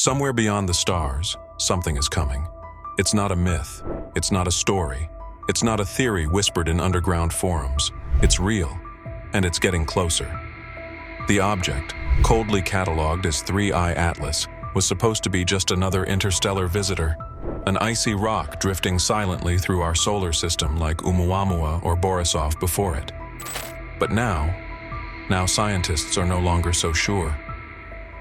Somewhere beyond the stars, something is coming. It's not a myth. It's not a story. It's not a theory whispered in underground forums. It's real, and it's getting closer. The object, coldly catalogued as 3I Atlas, was supposed to be just another interstellar visitor, an icy rock drifting silently through our solar system like Oumuamua or Borisov before it. But now scientists are no longer so sure.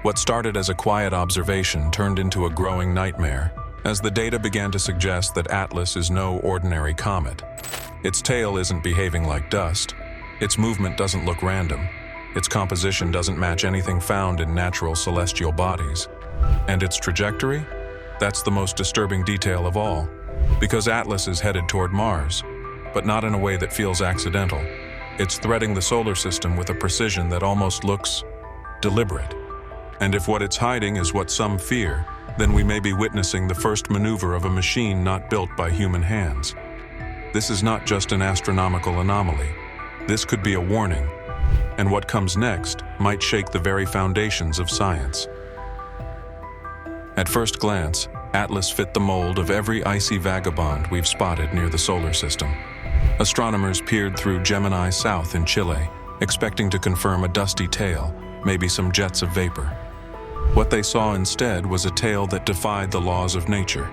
What started as a quiet observation turned into a growing nightmare, as the data began to suggest that Atlas is no ordinary comet. Its tail isn't behaving like dust, its movement doesn't look random, its composition doesn't match anything found in natural celestial bodies. And its trajectory? That's the most disturbing detail of all, because Atlas is headed toward Mars, but not in a way that feels accidental. It's threading the solar system with a precision that almost looks deliberate. And if what it's hiding is what some fear, then we may be witnessing the first maneuver of a machine not built by human hands. This is not just an astronomical anomaly. This could be a warning, and what comes next might shake the very foundations of science. At first glance, Atlas fit the mold of every icy vagabond we've spotted near the solar system. Astronomers peered through Gemini South in Chile, expecting to confirm a dusty tail, maybe some jets of vapor. What they saw instead was a tail that defied the laws of nature.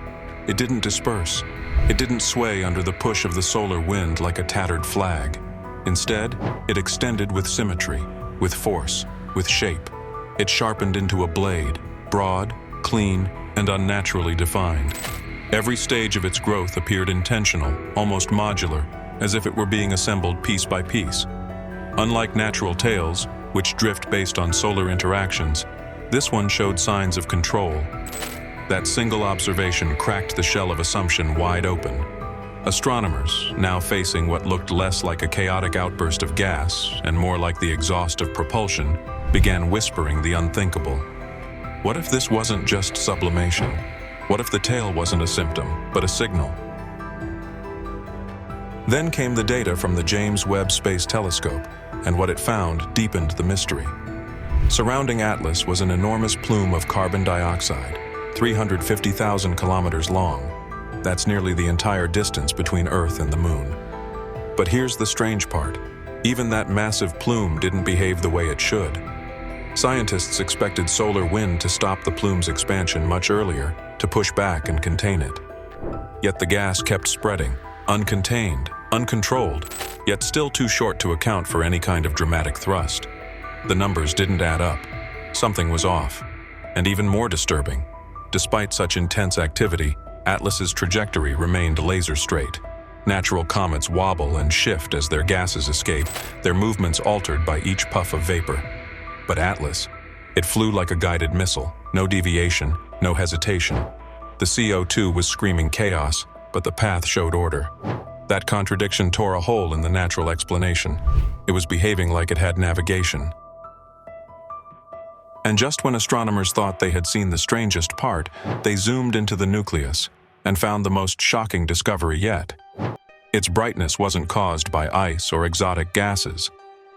It didn't disperse. It didn't sway under the push of the solar wind like a tattered flag. Instead, it extended with symmetry, with force, with shape. It sharpened into a blade, broad, clean, and unnaturally defined. Every stage of its growth appeared intentional, almost modular, as if it were being assembled piece by piece. Unlike natural tails, which drift based on solar interactions, this one showed signs of control. That single observation cracked the shell of assumption wide open. Astronomers, now facing what looked less like a chaotic outburst of gas and more like the exhaust of propulsion, began whispering the unthinkable. What if this wasn't just sublimation? What if the tail wasn't a symptom, but a signal? Then came the data from the James Webb Space Telescope, and what it found deepened the mystery. Surrounding Atlas was an enormous plume of carbon dioxide, 350,000 kilometers long. That's nearly the entire distance between Earth and the Moon. But here's the strange part. Even that massive plume didn't behave the way it should. Scientists expected solar wind to stop the plume's expansion much earlier, to push back and contain it. Yet the gas kept spreading, uncontained, uncontrolled, yet still too short to account for any kind of dramatic thrust. The numbers didn't add up. Something was off. And even more disturbing, despite such intense activity, Atlas's trajectory remained laser straight. Natural comets wobble and shift as their gases escape, their movements altered by each puff of vapor. But Atlas, it flew like a guided missile, no deviation, no hesitation. The CO2 was screaming chaos, but the path showed order. That contradiction tore a hole in the natural explanation. It was behaving like it had navigation. And just when astronomers thought they had seen the strangest part, they zoomed into the nucleus and found the most shocking discovery yet. Its brightness wasn't caused by ice or exotic gases.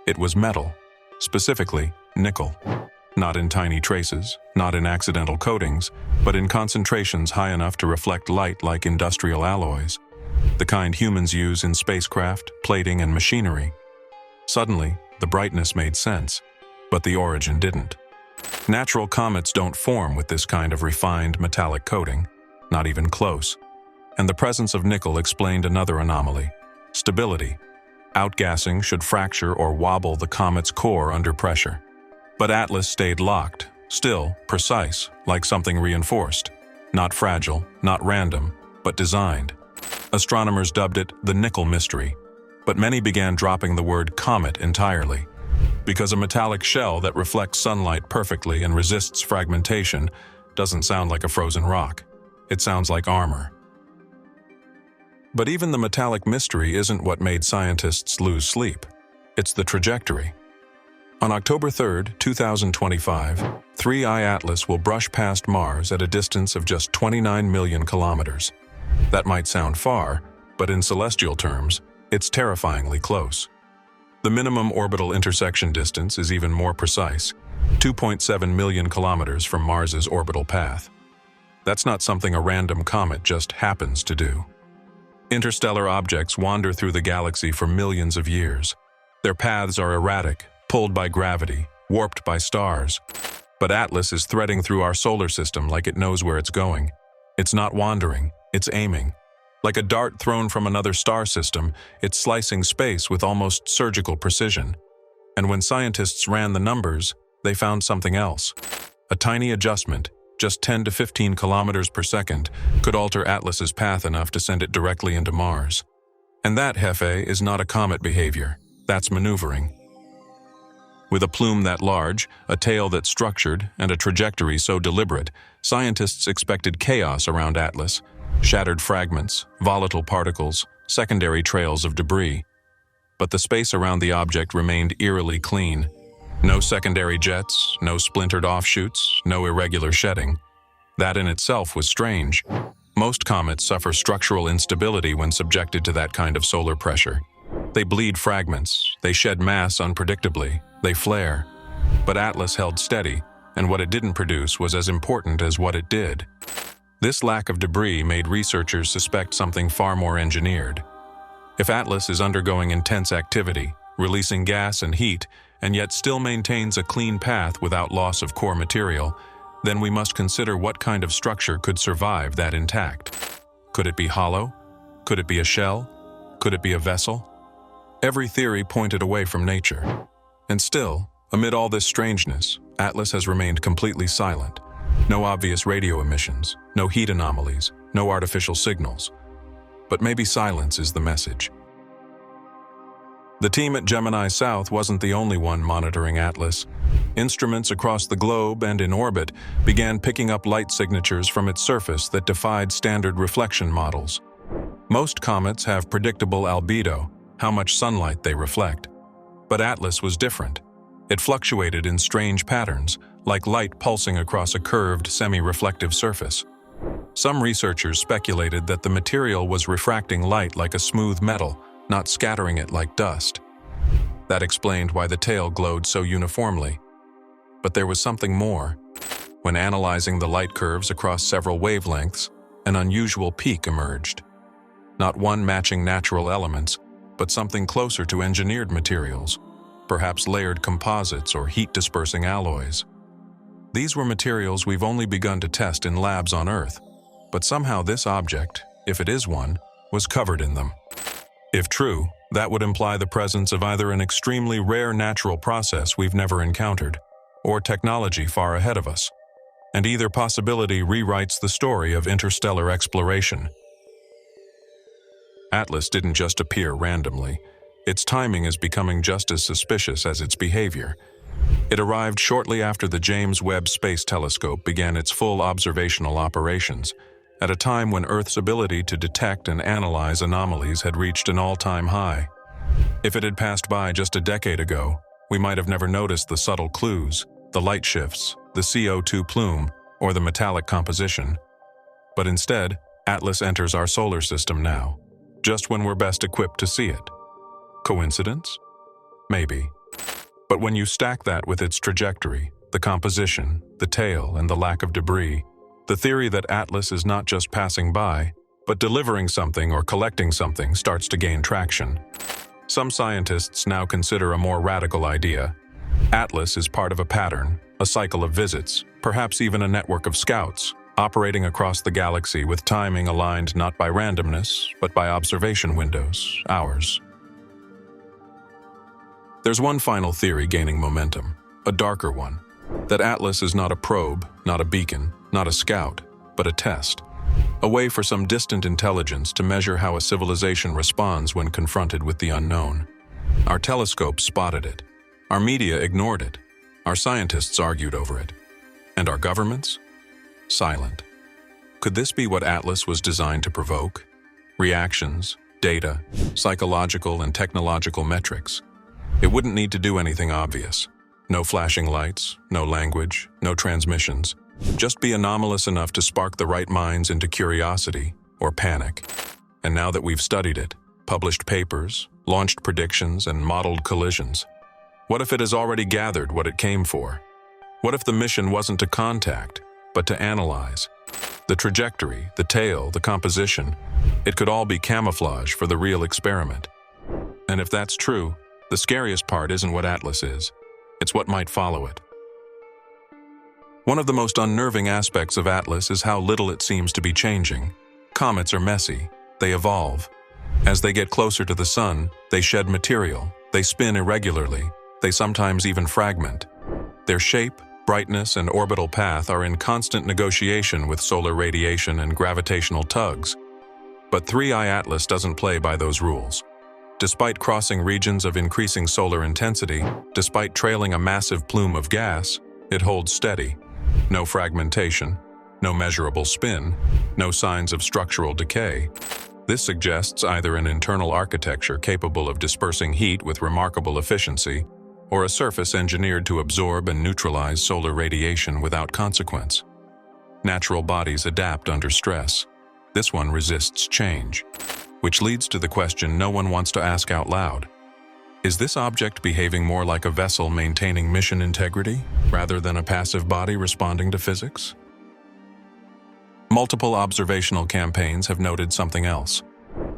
It was metal, specifically nickel. Not in tiny traces, not in accidental coatings, but in concentrations high enough to reflect light like industrial alloys, the kind humans use in spacecraft, plating, and machinery. Suddenly, the brightness made sense, but the origin didn't. Natural comets don't form with this kind of refined metallic coating, not even close. And the presence of nickel explained another anomaly: stability. Outgassing should fracture or wobble the comet's core under pressure. But Atlas stayed locked, still, precise, like something reinforced. Not fragile, not random, but designed. Astronomers dubbed it the nickel mystery, but many began dropping the word comet entirely. Because a metallic shell that reflects sunlight perfectly and resists fragmentation doesn't sound like a frozen rock. It sounds like armor. But even the metallic mystery isn't what made scientists lose sleep. It's the trajectory. On October 3, 2025, 3I Atlas will brush past Mars at a distance of just 29 million kilometers. That might sound far, but in celestial terms, it's terrifyingly close. The minimum orbital intersection distance is even more precise, 2.7 million kilometers from Mars's orbital path. That's not something a random comet just happens to do. Interstellar objects wander through the galaxy for millions of years. Their paths are erratic, pulled by gravity, warped by stars. But Atlas is threading through our solar system like it knows where it's going. It's not wandering, it's aiming. Like a dart thrown from another star system, it's slicing space with almost surgical precision. And when scientists ran the numbers, they found something else. A tiny adjustment, just 10 to 15 kilometers per second, could alter Atlas's path enough to send it directly into Mars. And that, Jefe, is not a comet behavior. That's maneuvering. With a plume that large, a tail that structured, and a trajectory so deliberate, scientists expected chaos around Atlas. Shattered fragments, volatile particles, secondary trails of debris. But the space around the object remained eerily clean. No secondary jets, no splintered offshoots, no irregular shedding. That in itself was strange. Most comets suffer structural instability when subjected to that kind of solar pressure. They bleed fragments, they shed mass unpredictably, they flare. But Atlas held steady, and what it didn't produce was as important as what it did. This lack of debris made researchers suspect something far more engineered. If Atlas is undergoing intense activity, releasing gas and heat, and yet still maintains a clean path without loss of core material, then we must consider what kind of structure could survive that intact. Could it be hollow? Could it be a shell? Could it be a vessel? Every theory pointed away from nature. And still, amid all this strangeness, Atlas has remained completely silent. No obvious radio emissions, no heat anomalies, no artificial signals. But maybe silence is the message. The team at Gemini South wasn't the only one monitoring Atlas. Instruments across the globe and in orbit began picking up light signatures from its surface that defied standard reflection models. Most comets have predictable albedo, how much sunlight they reflect. But Atlas was different. It fluctuated in strange patterns, like light pulsing across a curved, semi-reflective surface. Some researchers speculated that the material was refracting light like a smooth metal, not scattering it like dust. That explained why the tail glowed so uniformly. But there was something more. When analyzing the light curves across several wavelengths, an unusual peak emerged. Not one matching natural elements, but something closer to engineered materials, perhaps layered composites or heat-dispersing alloys. These were materials we've only begun to test in labs on Earth, but somehow this object, if it is one, was covered in them. If true, that would imply the presence of either an extremely rare natural process we've never encountered, or technology far ahead of us. And either possibility rewrites the story of interstellar exploration. Atlas didn't just appear randomly. Its timing is becoming just as suspicious as its behavior. It arrived shortly after the James Webb Space Telescope began its full observational operations, at a time when Earth's ability to detect and analyze anomalies had reached an all-time high. If it had passed by just a decade ago, we might have never noticed the subtle clues, the light shifts, the CO2 plume, or the metallic composition. But instead, Atlas enters our solar system now, just when we're best equipped to see it. Coincidence? Maybe. But when you stack that with its trajectory, the composition, the tail, and the lack of debris, the theory that Atlas is not just passing by, but delivering something or collecting something starts to gain traction. Some scientists now consider a more radical idea. Atlas is part of a pattern, a cycle of visits, perhaps even a network of scouts, operating across the galaxy with timing aligned not by randomness, but by observation windows, ours. There's one final theory gaining momentum, a darker one, that Atlas is not a probe, not a beacon, not a scout, but a test, a way for some distant intelligence to measure how a civilization responds when confronted with the unknown. Our telescopes spotted it. Our media ignored it. Our scientists argued over it. And our governments? Silent. Could this be what Atlas was designed to provoke? Reactions, data, psychological and technological metrics. It wouldn't need to do anything obvious. No flashing lights, no language, no transmissions. Just be anomalous enough to spark the right minds into curiosity or panic. And now that we've studied it, published papers, launched predictions, and modeled collisions. What if it has already gathered what it came for? What if the mission wasn't to contact, but to analyze? The trajectory, the tail, the composition, it could all be camouflage for the real experiment. And if that's true, the scariest part isn't what Atlas is, it's what might follow it. One of the most unnerving aspects of Atlas is how little it seems to be changing. Comets are messy, they evolve. As they get closer to the sun, they shed material, they spin irregularly, they sometimes even fragment. Their shape, brightness, and orbital path are in constant negotiation with solar radiation and gravitational tugs. But 3I Atlas doesn't play by those rules. Despite crossing regions of increasing solar intensity, despite trailing a massive plume of gas, it holds steady. No fragmentation, no measurable spin, no signs of structural decay. This suggests either an internal architecture capable of dispersing heat with remarkable efficiency, or a surface engineered to absorb and neutralize solar radiation without consequence. Natural bodies adapt under stress. This one resists change, which leads to the question no one wants to ask out loud. Is this object behaving more like a vessel maintaining mission integrity, rather than a passive body responding to physics? Multiple observational campaigns have noted something else.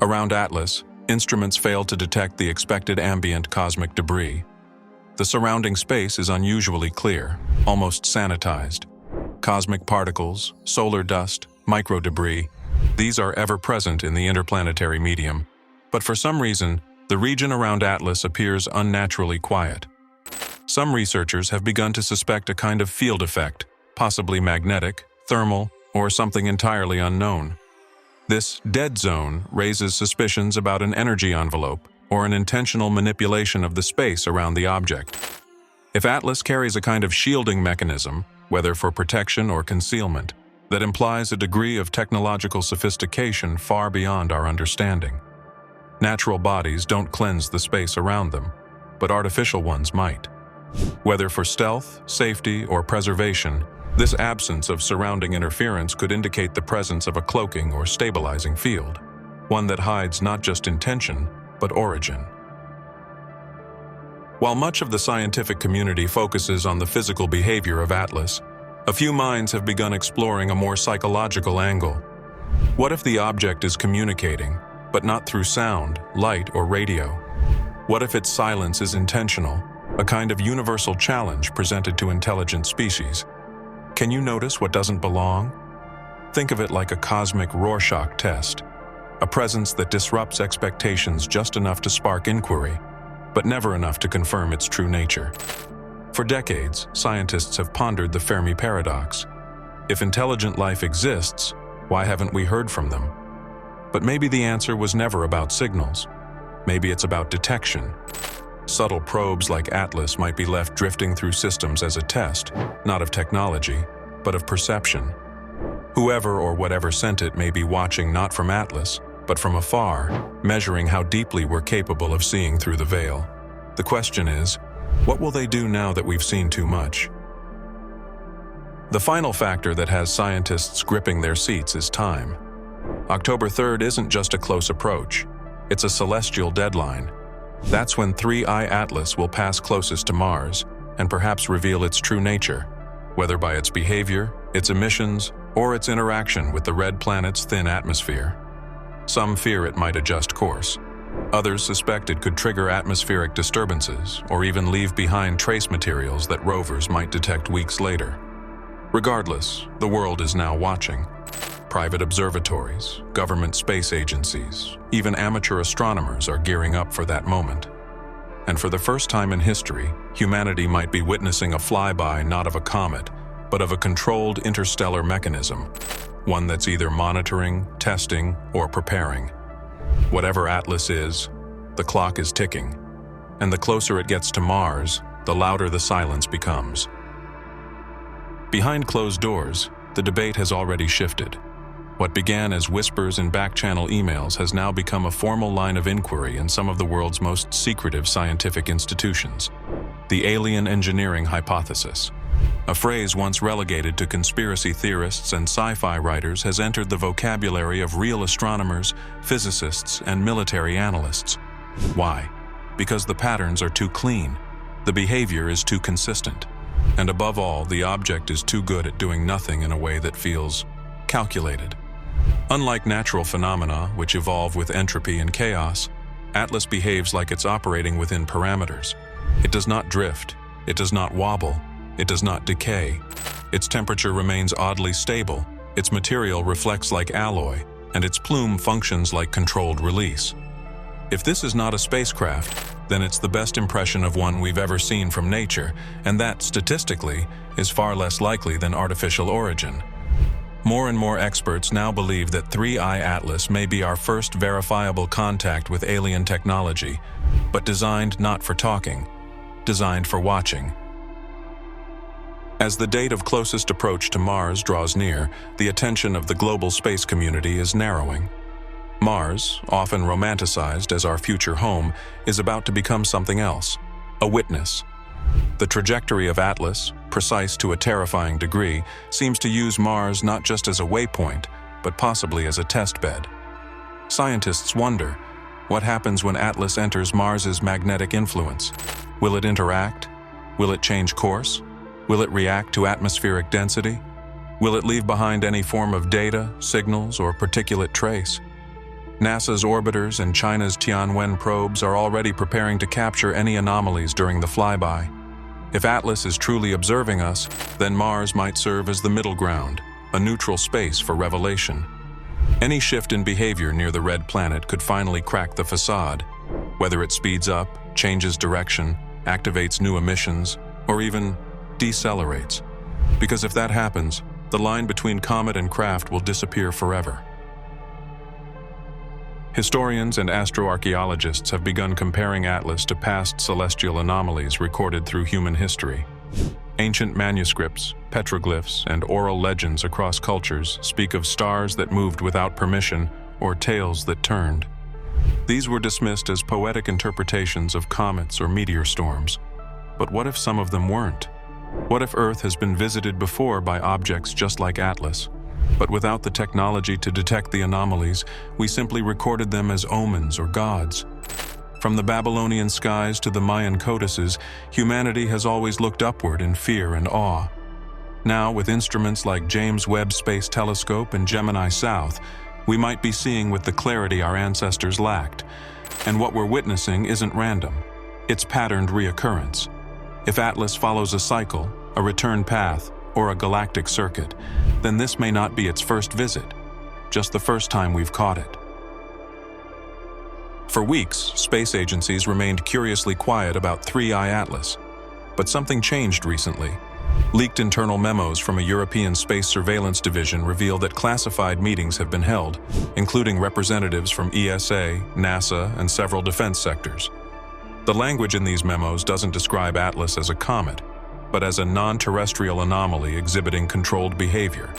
Around Atlas, instruments fail to detect the expected ambient cosmic debris. The surrounding space is unusually clear, almost sanitized. Cosmic particles, solar dust, microdebris, these are ever present in the interplanetary medium, but for some reason, the region around Atlas appears unnaturally quiet. Some researchers have begun to suspect a kind of field effect, possibly magnetic, thermal, or something entirely unknown. This dead zone raises suspicions about an energy envelope or an intentional manipulation of the space around the object. If Atlas carries a kind of shielding mechanism, whether for protection or concealment, that implies a degree of technological sophistication far beyond our understanding. Natural bodies don't cleanse the space around them, but artificial ones might. Whether for stealth, safety, or preservation, this absence of surrounding interference could indicate the presence of a cloaking or stabilizing field, one that hides not just intention, but origin. While much of the scientific community focuses on the physical behavior of Atlas, a few minds have begun exploring a more psychological angle. What if the object is communicating, but not through sound, light, or radio? What if its silence is intentional, a kind of universal challenge presented to intelligent species? Can you notice what doesn't belong? Think of it like a cosmic Rorschach test, a presence that disrupts expectations just enough to spark inquiry, but never enough to confirm its true nature. For decades, scientists have pondered the Fermi paradox. If intelligent life exists, why haven't we heard from them? But maybe the answer was never about signals. Maybe it's about detection. Subtle probes like Atlas might be left drifting through systems as a test, not of technology, but of perception. Whoever or whatever sent it may be watching not from Atlas, but from afar, measuring how deeply we're capable of seeing through the veil. The question is, what will they do now that we've seen too much? The final factor that has scientists gripping their seats is time. October 3rd isn't just a close approach, it's a celestial deadline. That's when 3I Atlas will pass closest to Mars and perhaps reveal its true nature, whether by its behavior, its emissions, or its interaction with the red planet's thin atmosphere. Some fear it might adjust course. Others suspect it could trigger atmospheric disturbances or even leave behind trace materials that rovers might detect weeks later. Regardless, the world is now watching. Private observatories, government space agencies, even amateur astronomers are gearing up for that moment. And for the first time in history, humanity might be witnessing a flyby not of a comet, but of a controlled interstellar mechanism, one that's either monitoring, testing, or preparing. Whatever Atlas is, the clock is ticking, and the closer it gets to Mars, the louder the silence becomes. Behind closed doors, the debate has already shifted. What began as whispers in back-channel emails has now become a formal line of inquiry in some of the world's most secretive scientific institutions. The alien engineering hypothesis, a phrase once relegated to conspiracy theorists and sci-fi writers, has entered the vocabulary of real astronomers, physicists, and military analysts. Why? Because the patterns are too clean, the behavior is too consistent, and above all, the object is too good at doing nothing in a way that feels calculated. Unlike natural phenomena, which evolve with entropy and chaos, Atlas behaves like it's operating within parameters. It does not drift, it does not wobble, it does not decay. Its temperature remains oddly stable, its material reflects like alloy, and its plume functions like controlled release. If this is not a spacecraft, then it's the best impression of one we've ever seen from nature, and that, statistically, is far less likely than artificial origin. More and more experts now believe that 3I Atlas may be our first verifiable contact with alien technology, but designed not for talking, designed for watching. As the date of closest approach to Mars draws near, the attention of the global space community is narrowing. Mars, often romanticized as our future home, is about to become something else, a witness. The trajectory of Atlas, precise to a terrifying degree, seems to use Mars not just as a waypoint, but possibly as a test bed. Scientists wonder, what happens when Atlas enters Mars's magnetic influence? Will it interact? Will it change course? Will it react to atmospheric density? Will it leave behind any form of data, signals, or particulate trace? NASA's orbiters and China's Tianwen probes are already preparing to capture any anomalies during the flyby. If Atlas is truly observing us, then Mars might serve as the middle ground, a neutral space for revelation. Any shift in behavior near the red planet could finally crack the facade, whether it speeds up, changes direction, activates new emissions, or even decelerates. Because if that happens, the line between comet and craft will disappear forever. Historians and astroarchaeologists have begun comparing Atlas to past celestial anomalies recorded through human history. Ancient manuscripts, petroglyphs, and oral legends across cultures speak of stars that moved without permission or tails that turned. These were dismissed as poetic interpretations of comets or meteor storms. But what if some of them weren't? What if Earth has been visited before by objects just like Atlas? But without the technology to detect the anomalies, we simply recorded them as omens or gods. From the Babylonian skies to the Mayan codices, humanity has always looked upward in fear and awe. Now, with instruments like James Webb Space Telescope and Gemini South, we might be seeing with the clarity our ancestors lacked. And what we're witnessing isn't random. It's patterned reoccurrence. If Atlas follows a cycle, a return path, or a galactic circuit, then this may not be its first visit, just the first time we've caught it. For weeks, space agencies remained curiously quiet about 3I Atlas, but something changed recently. Leaked internal memos from a European Space Surveillance Division reveal that classified meetings have been held, including representatives from ESA, NASA, and several defense sectors. The language in these memos doesn't describe Atlas as a comet, but as a non-terrestrial anomaly exhibiting controlled behavior.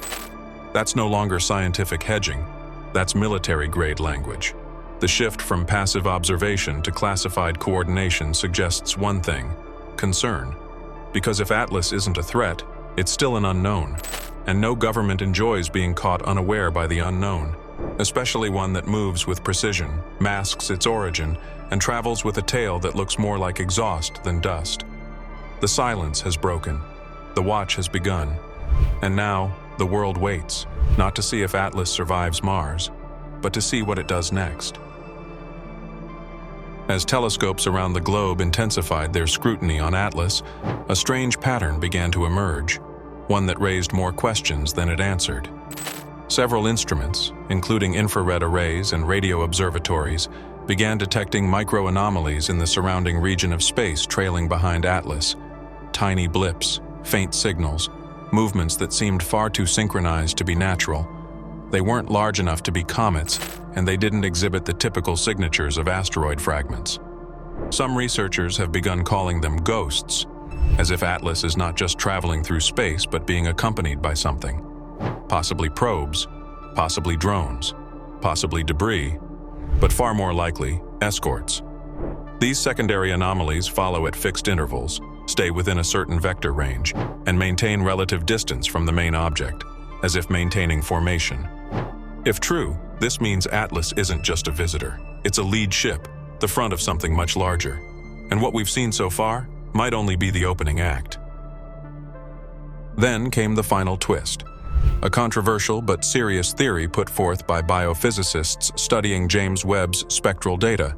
That's no longer scientific hedging, that's military-grade language. The shift from passive observation to classified coordination suggests one thing: concern. Because if Atlas isn't a threat, it's still an unknown, and no government enjoys being caught unaware by the unknown, especially one that moves with precision, masks its origin, and travels with a tail that looks more like exhaust than dust. The silence has broken, the watch has begun, and now the world waits, not to see if Atlas survives Mars, but to see what it does next. As telescopes around the globe intensified their scrutiny on Atlas, a strange pattern began to emerge, one that raised more questions than it answered. Several instruments, including infrared arrays and radio observatories, began detecting micro-anomalies in the surrounding region of space trailing behind Atlas. Tiny blips, faint signals, movements that seemed far too synchronized to be natural. They weren't large enough to be comets, and they didn't exhibit the typical signatures of asteroid fragments. Some researchers have begun calling them ghosts, as if Atlas is not just traveling through space but being accompanied by something. Possibly probes, possibly drones, possibly debris, but far more likely, escorts. These secondary anomalies follow at fixed intervals, stay within a certain vector range, and maintain relative distance from the main object, as if maintaining formation. If true, this means Atlas isn't just a visitor, it's a lead ship, the front of something much larger. And what we've seen so far might only be the opening act. Then came the final twist. A controversial but serious theory put forth by biophysicists studying James Webb's spectral data.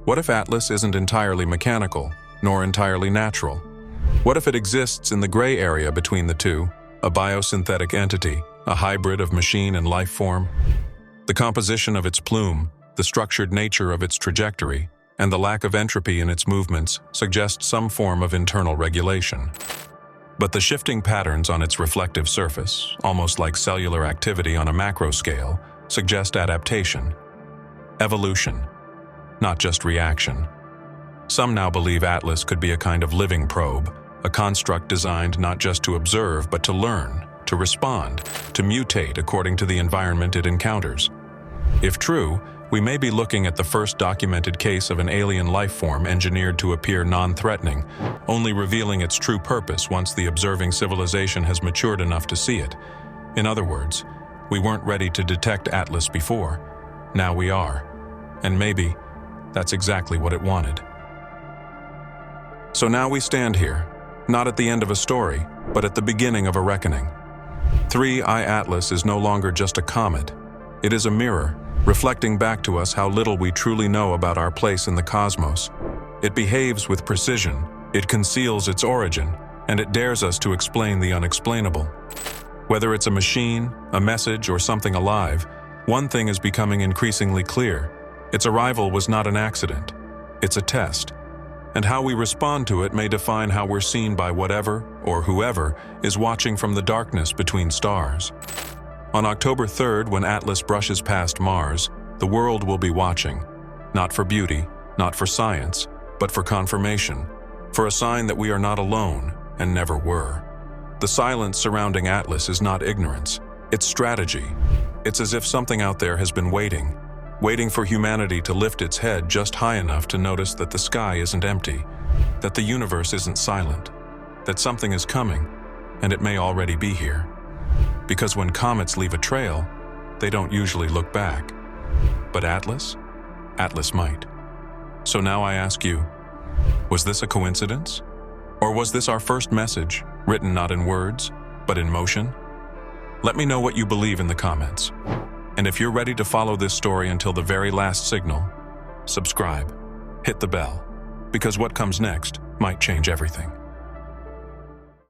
What if Atlas isn't entirely mechanical, nor entirely natural? What if it exists in the gray area between the two, a biosynthetic entity, a hybrid of machine and life form? The composition of its plume, the structured nature of its trajectory, and the lack of entropy in its movements suggest some form of internal regulation. But the shifting patterns on its reflective surface, almost like cellular activity on a macro scale, suggest adaptation, evolution, not just reaction. Some now believe Atlas could be a kind of living probe, a construct designed not just to observe but to learn, to respond, to mutate according to the environment it encounters. If true, we may be looking at the first documented case of an alien life form engineered to appear non-threatening, only revealing its true purpose once the observing civilization has matured enough to see it. In other words, we weren't ready to detect Atlas before. Now we are. And maybe that's exactly what it wanted. So now we stand here, not at the end of a story, but at the beginning of a reckoning. 3I Atlas is no longer just a comet. It is a mirror, reflecting back to us how little we truly know about our place in the cosmos. It behaves with precision, it conceals its origin, and it dares us to explain the unexplainable. Whether it's a machine, a message, or something alive, one thing is becoming increasingly clear. Its arrival was not an accident. It's a test. And how we respond to it may define how we're seen by whatever, or whoever, is watching from the darkness between stars. On October 3rd, when Atlas brushes past Mars, the world will be watching. Not for beauty, not for science, but for confirmation, for a sign that we are not alone, and never were. The silence surrounding Atlas is not ignorance, it's strategy. It's as if something out there has been waiting for humanity to lift its head just high enough to notice that the sky isn't empty, that the universe isn't silent, that something is coming, and it may already be here. Because when comets leave a trail, they don't usually look back. But Atlas? Atlas might. So now I ask you, was this a coincidence? Or was this our first message, written not in words, but in motion? Let me know what you believe in the comments. And if you're ready to follow this story until the very last signal, subscribe, hit the bell, because what comes next might change everything.